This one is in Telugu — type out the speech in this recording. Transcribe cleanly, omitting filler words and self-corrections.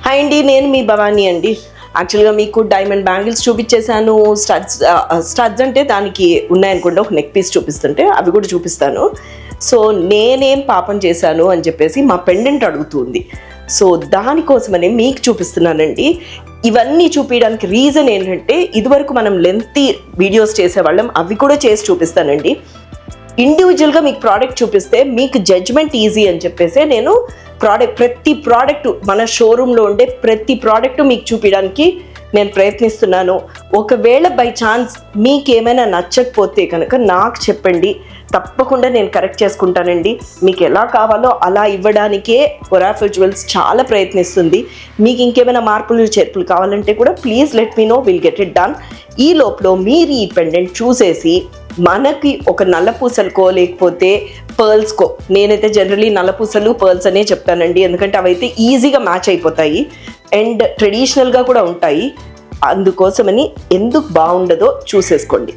హాయ్ అండి, నేను మీ భవానీ అండి. యాక్చువల్గా మీకు డైమండ్ బ్యాంగిల్స్ చూపించేశాను. స్టడ్స్ అంటే దానికి ఉన్నాయనుకోండి, ఒక నెక్ పీస్ చూపిస్తుంటే అవి కూడా చూపిస్తాను. సో నేనేం పాపం చేశాను అని చెప్పేసి మా పెండెంట్ అడుగుతుంది. సో దానికోసమనే మీకు చూపిస్తున్నానండి. ఇవన్నీ చూపించడానికి రీజన్ ఏంటంటే, ఇదివరకు మనం లెంతీ వీడియోస్ చేసేవాళ్ళం, అవి కూడా చేసి చూపిస్తానండి. ఇండివిజువల్గా మీకు ప్రోడక్ట్ చూపిస్తే మీకు జడ్జ్మెంట్ ఈజీ అని చెప్పేసి నేను ప్రతి ప్రోడక్ట్ మన షోరూంలో ఉండే ప్రతి ప్రోడక్ట్ మీకు చూపించడానికి నేను ప్రయత్నిస్తున్నాను. ఒకవేళ బై ఛాన్స్ మీకు ఏమైనా నచ్చకపోతే కనుక నాకు చెప్పండి, తప్పకుండా నేను కరెక్ట్ చేసుకుంటానండి. మీకు ఎలా కావాలో అలా ఇవ్వడానికే ఒరాఫిల్ జ్యువెల్స్ చాలా ప్రయత్నిస్తుంది. మీకు ఇంకేమైనా మార్పులు చేర్పులు కావాలంటే కూడా please let me know, will get it done. ఈ లోపల మీరు ఈ పెండెంట్ చూసేసి మనకి ఒక నల్లపూసలకో లేకపోతే పర్ల్స్కో, నేనైతే జనరలీ నల్లపూసలు పర్ల్స్ అనే చెప్తానండి, ఎందుకంటే అవైతే ఈజీగా మ్యాచ్ అయిపోతాయి అండ్ ట్రెడిషనల్గా కూడా ఉంటాయి. అందుకోసమని ఎందుకు బాగుండదో చూసేసుకోండి.